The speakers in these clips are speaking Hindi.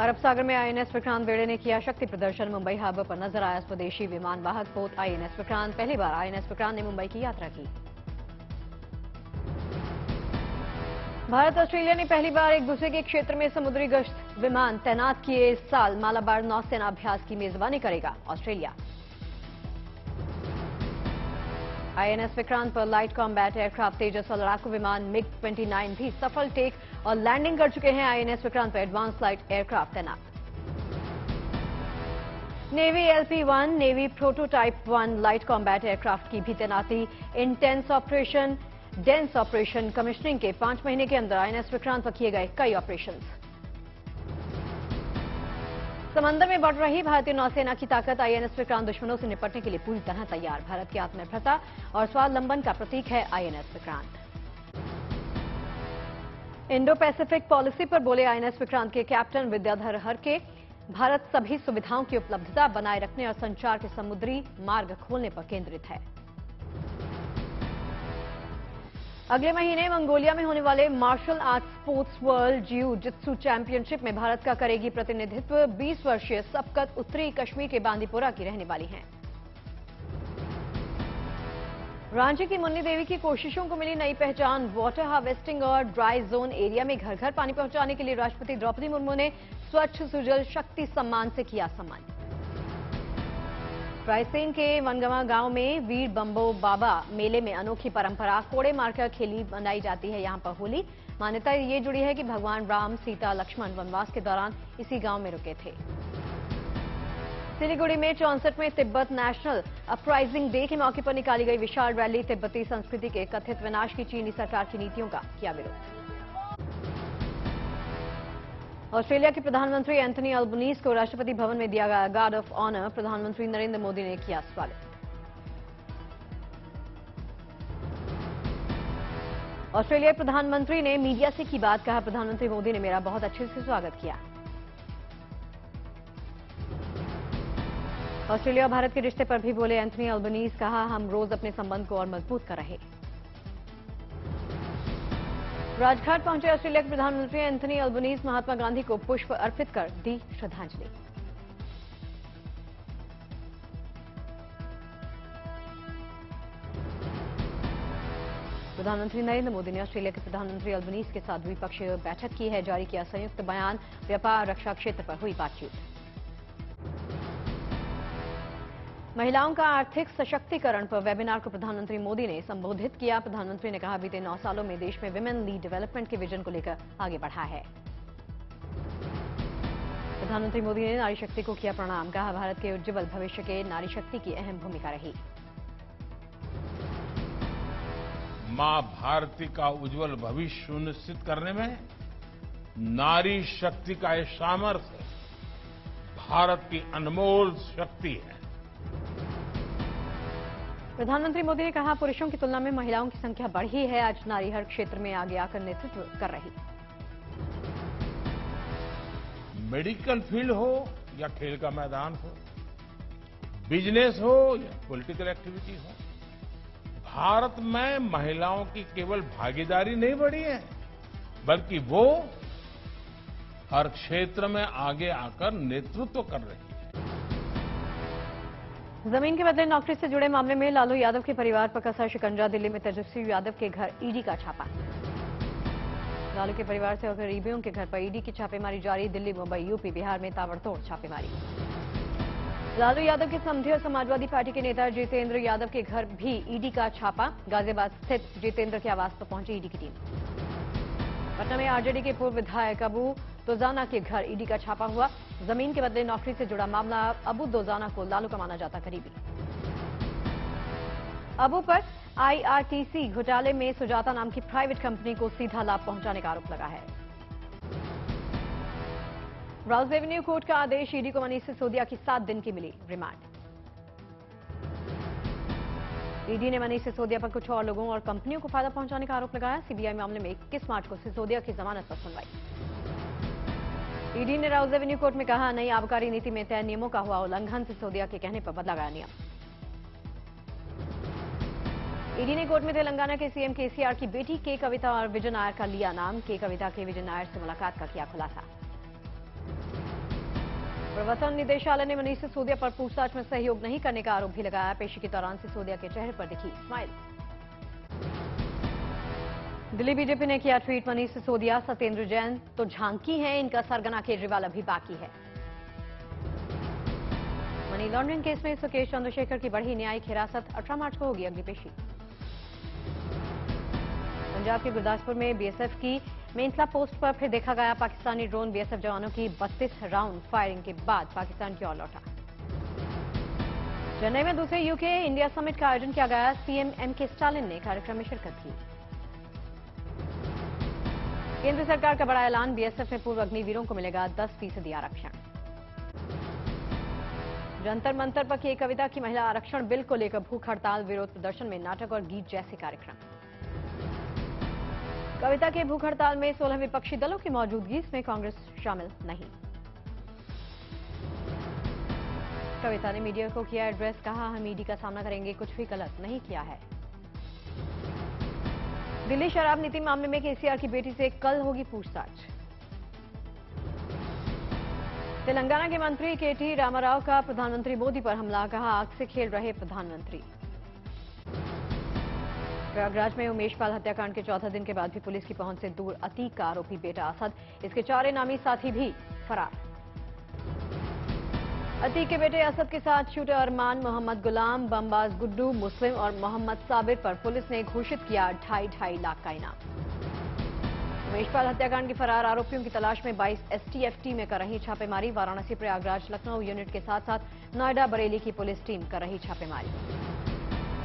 अरब सागर में आईएनएस विक्रांत बेड़े ने किया शक्ति प्रदर्शन। मुंबई हार्बर पर नजर आया स्वदेशी विमान वाहक पोत आईएनएस विक्रांत। पहली बार आईएनएस विक्रांत ने मुंबई की यात्रा की। भारत ऑस्ट्रेलिया ने पहली बार एक दूसरे के क्षेत्र में समुद्री गश्त विमान तैनात किए। इस साल मालाबार नौसेना अभ्यास की मेजबानी करेगा ऑस्ट्रेलिया। आईएनएस विक्रांत पर लाइट कॉम्बैट एयरक्राफ्ट तेजस और लड़ाकू विमान मिग-29 भी सफल टेक और लैंडिंग कर चुके हैं। आईएनएस विक्रांत पर एडवांस लाइट एयरक्राफ्ट तैनात। Navy LP-1 navy prototype 1 light combat aircraft की भी तैनाती। डेंस ऑपरेशन कमिश्निंग के 5 महीने के अंदर आईएनएस विक्रांत पर किए गए कई ऑपरेशंस। समंदर में बढ़ रही भारतीय नौसेना की ताकत। आईएनएस विक्रांत दुश्मनों से निपटने के लिए पूरी तरह तैयार। भारत की आत्मनिर्भरता और स्वावलंबन का प्रतीक है INS Vikrant. Indo Pacific policy पर बोले आईएनएस विक्रांत के कैप्टन विद्याधर हरके। भारत सभी सुविधाओं की उपलब्धता बनाए रखने और संचार के समुद्री मार्ग खोलने पर केंद्रित है। अगले महीने मंगोलिया में होने वाले martial art sports world जिऊ जित्सु championship में भारत का करेगी प्रतिनिधित्व। 20 वर्षीय सबकत उत्तरी कश्मीर के बांदीपोरा की रहने वाली हैं। रांची की मुन्नी देवी की कोशिशों को मिली नई पहचान। वाटर हार्वेस्टिंग और ड्राई जोन एरिया में घर घर पानी पहुंचाने के लिए राष्ट्रपति द्रौपदी मुर्मू ने स्वच्छ सुजल शक्ति सम्मान से किया सम्मान। रायसेन के वनगवा गांव में वीर बंबो बाबा मेले में अनोखी परंपरा। कोड़े मारकर खेली मनाई जाती है यहां पर होली। मान्यता ये जुड़ी है कि भगवान राम सीता लक्ष्मण वनवास के दौरान इसी गांव में रुके थे। सिलीगुड़ी में 64वें तिब्बत नेशनल अपराइजिंग डे के मौके पर निकाली गई विशाल रैली। तिब्बती संस्कृति के कथित विनाश की चीनी सरकार की नीतियों का किया विरोध। ऑस्ट्रेलिया के प्रधानमंत्री एंथनी अल्बनीज को राष्ट्रपति भवन में दिया गया गार्ड ऑफ ऑनर। प्रधानमंत्री नरेंद्र मोदी ने किया स्वागत। ऑस्ट्रेलिया प्रधानमंत्री ने मीडिया से की बात। कहा, प्रधानमंत्री मोदी ने मेरा बहुत अच्छे से स्वागत किया। ऑस्ट्रेलिया और भारत के रिश्ते पर भी बोले एंथनी अल्बनीज। कहा, हम रोज अपने संबंध को और मजबूत कर रहे। राजघाट पहुंचे ऑस्ट्रेलिया के प्रधानमंत्री एंथनी अल्बनीज। महात्मा गांधी को पुष्प अर्पित कर दी श्रद्धांजलि। प्रधानमंत्री नरेंद्र मोदी ने ऑस्ट्रेलिया के प्रधानमंत्री अल्बनीज के साथ द्विपक्षीय बैठक की है। जारी किया संयुक्त बयान। व्यापार रक्षा क्षेत्र पर हुई बातचीत। महिलाओं का आर्थिक सशक्तिकरण पर वेबिनार को प्रधानमंत्री मोदी ने संबोधित किया। प्रधानमंत्री ने कहा, बीते 9 सालों में देश में विमेन लीड डेवलपमेंट के विजन को लेकर आगे बढ़ा है। प्रधानमंत्री मोदी ने नारी शक्ति को किया प्रणाम। कहा, भारत के उज्जवल भविष्य के नारी शक्ति की अहम भूमिका रही। मां भारती का उज्जवल भविष्य सुनिश्चित करने में नारी शक्ति का ये सामर्थ्य भारत की अनमोल शक्ति है। प्रधानमंत्री मोदी ने कहा, पुरुषों की तुलना में महिलाओं की संख्या बढ़ी है। आज नारी हर क्षेत्र में आगे आकर नेतृत्व कर रही। मेडिकल फील्ड हो या खेल का मैदान हो, बिजनेस हो या पॉलिटिकल एक्टिविटी हो, भारत में महिलाओं की केवल भागीदारी नहीं बढ़ी है, बल्कि वो हर क्षेत्र में आगे आकर नेतृत्व कर रही है। जमीन के बदले नौकरी से जुड़े मामले में लालू यादव के परिवार पर कसा शिकंजा। दिल्ली में तेजस्वी यादव के घर ईडी का छापा। लालू के परिवार से और करीबियों के घर पर ईडी की छापेमारी जारी। दिल्ली, मुंबई, यूपी, बिहार में ताबड़तोड़ छापेमारी। लालू यादव के समधी और समाजवादी पार्टी के नेता जितेंद्र यादव के घर भी ईडी का छापा। गाजियाबाद स्थित जितेंद्र के आवास पर पहुंची ईडी की टीम। पटना में आरजेडी के पूर्व विधायक अबू दोजाना के घर ईडी का छापा हुआ। जमीन के बदले नौकरी से जुड़ा मामला। अबू दोजाना को लालू का माना जाता करीबी। अबू पर आईआरटीसी घोटाले में सुजाता नाम की प्राइवेट कंपनी को सीधा लाभ पहुंचाने का आरोप लगा है। राउज एवेन्यू कोर्ट का आदेश। ईडी को मनीष सिसोदिया की 7 दिन की मिली रिमांड। ईडी ने मनीष सिसोदिया पर कुछ और लोगों और कंपनियों को फायदा पहुंचाने का आरोप लगाया। सीबीआई मामले में 21 मार्च को सिसोदिया की जमानत पर सुनवाई। ईडी ने राउज एवेन्यू कोर्ट में कहा, नई आबकारी नीति में तय नियमों का हुआ उल्लंघन। सिसोदिया के कहने पर बदला गया नियम। ईडी ने कोर्ट में तेलंगाना के सीएम केसीआर की बेटी के कविता और विजय नायर का लिया नाम। के कविता के विजय नायर से मुलाकात का किया खुलासा। प्रवर्तन निदेशालय ने मनीष सिसोदिया पर पूछताछ में सहयोग नहीं करने का आरोप भी लगाया। पेशी के दौरान सिसोदिया के चेहरे पर दिखी स्माइल। दिल्ली बीजेपी ने किया ट्वीट, मनीष सिसोदिया सत्येंद्र जैन तो झांकी हैं, इनका सरगना केजरीवाल अभी बाकी है। मनी लॉन्ड्रिंग केस में सुकेश चंद्रशेखर की बढ़ी न्यायिक हिरासत, 18 मार्च को होगी अगली पेशी। पंजाब के गुरदासपुर में बीएसएफ की मेंसला पोस्ट पर फिर देखा गया पाकिस्तानी ड्रोन। बीएसएफ जवानों की 32 राउंड फायरिंग के बाद पाकिस्तान की ओर लौटा। चेन्नई में दूसरे यूके इंडिया समिट का आयोजन किया गया। सीएम एमके स्टालिन ने कार्यक्रम में शिरकत की। केंद्र सरकार का बड़ा ऐलान, बीएसएफ में पूर्व अग्निवीरों को मिलेगा 10% आरक्षण। जंतर मंतर पर की कविता की महिला आरक्षण बिल को लेकर भूख हड़ताल, विरोध प्रदर्शन में नाटक और गीत जैसे कार्यक्रम। कविता के भूख हड़ताल में 16 विपक्षी दलों की मौजूदगी, इसमें कांग्रेस शामिल नहीं। कविता ने मीडिया को किया एड्रेस, कहा हम ईडी का सामना करेंगे, कुछ भी गलत नहीं किया है। दिल्ली शराब नीति मामले में केसीआर की बेटी से कल होगी पूछताछ। तेलंगाना के मंत्री केटी रामाराव का प्रधानमंत्री मोदी पर हमला, कहा आग से खेल रहे प्रधानमंत्री। प्रयागराज में उमेश पाल हत्याकांड के चौथे दिन के बाद भी पुलिस की पहुंच से दूर अतीक का आरोपी बेटा असद, इसके 4 इनामी साथी भी फरार। अतीक के बेटे असद के साथ शूटर अरमान, मोहम्मद गुलाम, बमबाज गुड्डू, मुस्लिम और मोहम्मद साबिर पर पुलिस ने घोषित किया 2.5 लाख का इनाम। उमेश पाल हत्याकांड के फरार आरोपियों की तलाश में 22 एसटीएफ टीमें कर रही छापेमारी। वाराणसी, प्रयागराज, लखनऊ यूनिट के साथ साथ नोएडा, बरेली की पुलिस टीम कर रही छापेमारी।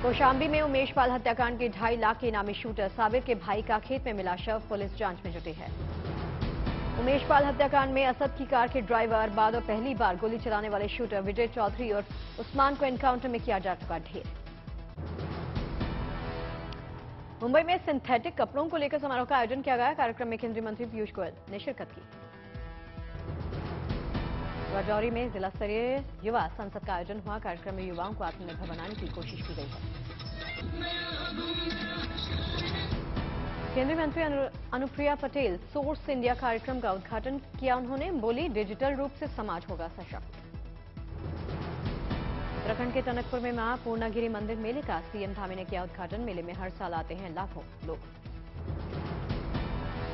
कौशाम्बी में उमेश पाल हत्याकांड के 2.5 लाख के इनामी शूटर साबिर के भाई का खेत में मिला शव, पुलिस जांच में जुटी है। उमेश पाल हत्याकांड में असद की कार के ड्राइवर, बाद और पहली बार गोली चलाने वाले शूटर विजय चौधरी और उस्मान को एनकाउंटर में किया जा चुका ढेर। मुंबई में सिंथेटिक कपड़ों को लेकर समारोह का आयोजन किया गया। कार्यक्रम में केंद्रीय मंत्री पीयूष गोयल ने शिरकत की। राजौरी में जिला स्तरीय युवा संसद का आयोजन हुआ। कार्यक्रम में युवाओं को आत्मनिर्भर बनाने की कोशिश की गई है। केंद्रीय मंत्री अनुप्रिया पटेल सोर्स इंडिया कार्यक्रम का उद्घाटन किया। उन्होंने बोली, डिजिटल रूप से समाज होगा सशक्त। उत्तराखंड के टनकपुर में मां पूर्णागिरी मंदिर मेले का सीएम धामी ने किया उद्घाटन। मेले में हर साल आते हैं लाखों लोग।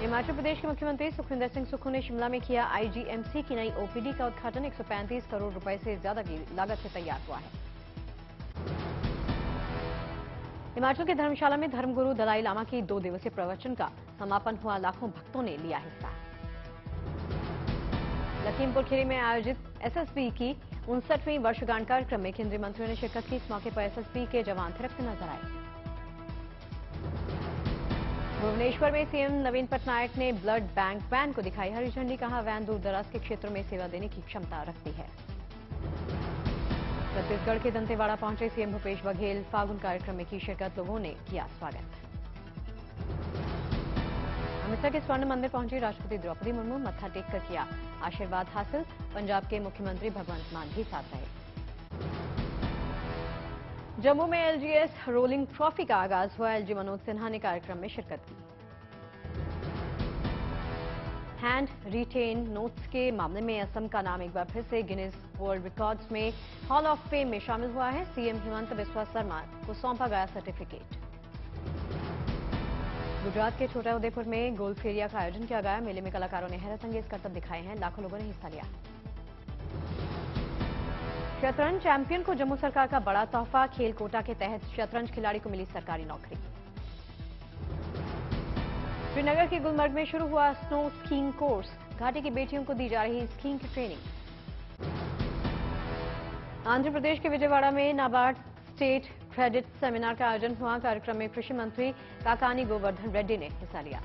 हिमाचल प्रदेश के मुख्यमंत्री सुखविंदर सिंह सुक्खू ने शिमला में किया आईजीएमसी की नई ओपीडी का उद्घाटन। 135 करोड़ रुपए से ज्यादा की लागत से तैयार हुआ है। हिमाचल के धर्मशाला में धर्मगुरु दलाई लामा की 2 दिवसीय प्रवचन का समापन हुआ। लाखों भक्तों ने लिया हिस्सा। लखीमपुर खीरी में आयोजित एसएसबी की 59वीं वर्षगांठ कार्यक्रम में केंद्रीय मंत्रियों ने शिरकत की। इस मौके पर एसएसबी के जवान थिरकते नजर आए। भुवनेश्वर में सीएम नवीन पटनायक ने ब्लड बैंक वैन को दिखाई हरी झंडी, कहा वैन दूर दराज के क्षेत्रों में सेवा देने की क्षमता रखती है। छत्तीसगढ़ के दंतेवाड़ा पहुंचे सीएम भूपेश बघेल। फागुन कार्यक्रम में की शिरकत, लोगों ने किया स्वागत। अमृतसर के स्वर्ण मंदिर पहुंची राष्ट्रपति द्रौपदी मुर्मू, मत्था टेककर किया आशीर्वाद हासिल। पंजाब के मुख्यमंत्री भगवंत मान भी साथ रहे। जम्मू में एलजीएस रोलिंग ट्रॉफी का आगाज हुआ। एलजी मनोज सिन्हा ने कार्यक्रम में शिरकत की। हैंड रिटेन नोट्स के मामले में असम का नाम एक बार फिर से गिनीज वर्ल्ड रिकॉर्ड्स में हॉल ऑफ फेम में शामिल हुआ है। सीएम हिमंत बिस्वा शर्मा को सौंपा गया सर्टिफिकेट। गुजरात के छोटा उदेपुर में गोल्ड फेरिया का आयोजन किया गया। मेले में कलाकारों ने हैरतअंगेज करतब दिखाए हैं। लाखों लोगों ने हिस्सा लिया। शतरंज चैंपियन को जम्मू सरकार का बड़ा तोहफा। खेल कोटा के तहत शतरंज खिलाड़ी को मिली सरकारी नौकरी। श्रीनगर के गुलमर्ग में शुरू हुआ स्नो स्कीइंग कोर्स। घाटी की बेटियों को दी जा रही स्कीइंग की ट्रेनिंग। आंध्र प्रदेश के विजयवाड़ा में नाबार्ड स्टेट क्रेडिट सेमिनार का आयोजन हुआ। कार्यक्रम में कृषि मंत्री काकानी गोवर्धन रेड्डी ने हिस्सा लिया।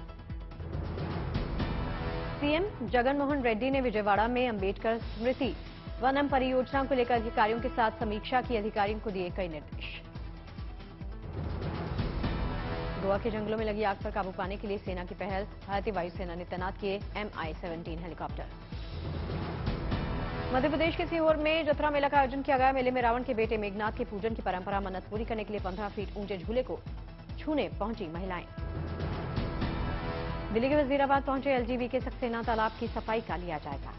सीएम जगन मोहन रेड्डी ने विजयवाड़ा में अंबेडकर स्मृति वनम परियोजना को लेकर अधिकारियों के साथ समीक्षा की। अधिकारियों को दिए कई निर्देश। गोवा के जंगलों में लगी आग पर काबू पाने के लिए सेना की पहल। भारतीय वायुसेना ने तैनात किए MI-17 हेलीकॉप्टर। मध्य प्रदेश के सीहोर में जतरा मेला का आयोजन किया गया। मेले में रावण के बेटे मेघनाथ के पूजन की परंपरा। मन्नत पूरी करने के लिए 15 फीट ऊंचे झूले को छूने पहुंची महिलाएं। दिल्ली के वजीराबाद पहुंचे एलजीबी के सक्सेना तालाब की सफाई का लिया जाएगा।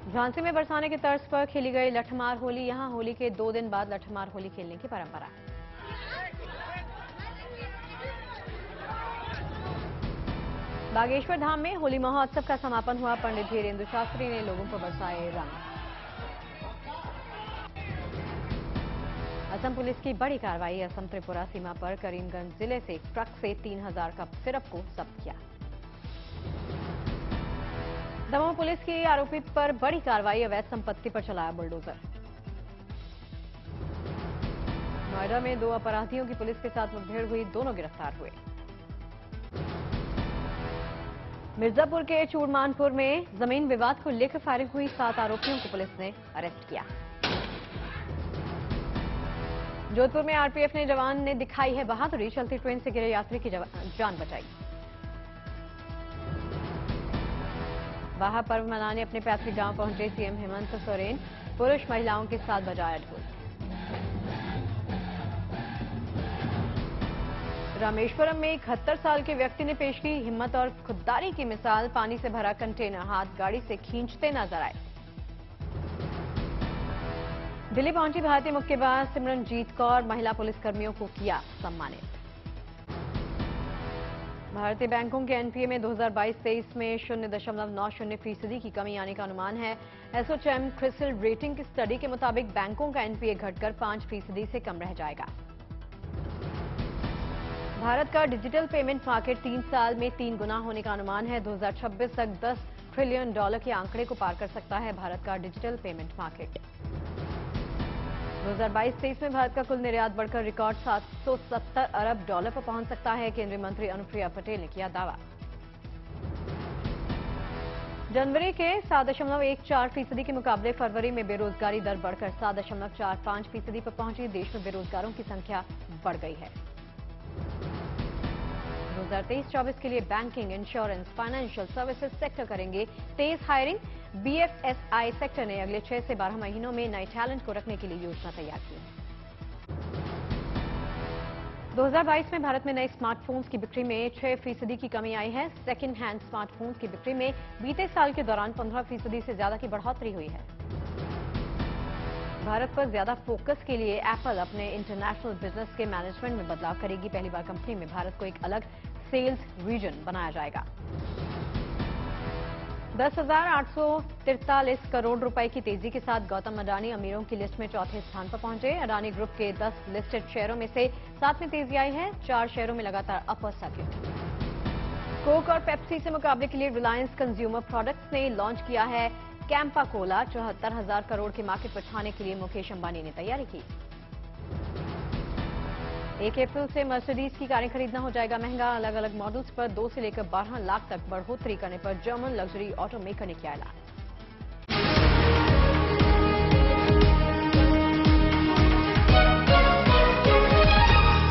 झांसी में बरसाने की तर्ज पर खेली गई लठमार होली। यहां होली के 2 दिन बाद लठमार होली खेलने की परंपरा है। बागेश्वर धाम में होली महोत्सव का समापन हुआ। पंडित धीरेन्द्र शास्त्री ने लोगों पर बरसाए रंग। असम पुलिस की बड़ी कार्रवाई। असम त्रिपुरा सीमा पर करीमगंज जिले से एक ट्रक से 3000 कप सिरप को जब्त किया। दमोह पुलिस की आरोपी पर बड़ी कार्रवाई। अवैध संपत्ति पर चलाया बुलडोजर। नोएडा में 2 अपराधियों की पुलिस के साथ मुठभेड़ हुई। दोनों गिरफ्तार हुए। मिर्जापुर के चूड़मानपुर में जमीन विवाद को लेकर फायरिंग हुई। 7 आरोपियों को पुलिस ने अरेस्ट किया। जोधपुर में आरपीएफ ने जवान ने दिखाई है बहादुरी। चलती ट्रेन से गिरे यात्री की जान बचाई। बाहा पर्व मनाने अपने पैतृक गांव पहुंचे सीएम हेमंत सोरेन। पुरुष महिलाओं के साथ बजाया ढोल। रामेश्वरम में 71 साल के व्यक्ति ने पेश की हिम्मत और खुददारी की मिसाल। पानी से भरा कंटेनर हाथ गाड़ी से खींचते नजर आए। दिल्ली पहुंची भारतीय मुक्केबाज सिमरनजीत कौर। महिला पुलिसकर्मियों को किया सम्मानित। भारतीय बैंकों के एनपीए में 2022-23 में 0.90% की कमी आने का अनुमान है। एसोचैम क्रिसिल रेटिंग की स्टडी के मुताबिक बैंकों का एनपीए घटकर 5% से कम रह जाएगा। भारत का डिजिटल पेमेंट मार्केट 3 साल में 3 गुना होने का अनुमान है। 2026 तक $10 ट्रिलियन के आंकड़े को पार कर सकता है भारत का डिजिटल पेमेंट मार्केट। 2022-23 में भारत का कुल निर्यात बढ़कर रिकॉर्ड $770 अरब पर पहुंच सकता है। केंद्रीय मंत्री अनुप्रिया पटेल ने किया दावा। जनवरी के 7.14% के मुकाबले फरवरी में बेरोजगारी दर बढ़कर 7.45% पर पहुंची। देश में बेरोजगारों की संख्या बढ़ गई है। 2023-24 के लिए banking, insurance, financial services sector करेंगे तेज हायरिंग। बीएफएसआई सेक्टर ने अगले 6 से 12 महीनों में नए टैलेंट को रखने के लिए योजना तैयार की है। 2022 में भारत में नए स्मार्टफोन्स की बिक्री में 6% की कमी आई है। सेकेंड हैंड स्मार्टफोन्स की बिक्री में बीते साल के दौरान 15% से ज्यादा की बढ़ोतरी हुई है। भारत पर ज्यादा फोकस के लिए एप्पल अपने इंटरनेशनल बिजनेस के मैनेजमेंट में बदलाव करेगी। पहली बार कंपनी में भारत को एक अलग सेल्स रीजन बनाया जाएगा। 10,843 करोड़ रुपए की तेजी के साथ गौतम अडानी अमीरों की लिस्ट में चौथे स्थान पर पहुंचे। अडानी ग्रुप के 10 लिस्टेड शेयरों में से 7 में तेजी आई है। 4 शेयरों में लगातार अपर सर्किट। कोक और पेप्सी से मुकाबले के लिए रिलायंस कंज्यूमर प्रोडक्ट्स ने लॉन्च किया है कैंपा कोला। 74,000 करोड़ के मार्केट पर छाने के लिए मुकेश अंबानी ने तैयारी की। 1 अप्रैल से मर्सिडीज की कारें खरीदना हो जाएगा महंगा। अलग अलग मॉडल्स पर 2 से लेकर 12 लाख तक बढ़ोतरी करने पर जर्मन लग्जरी ऑटो मेकर ने किया ऐलान।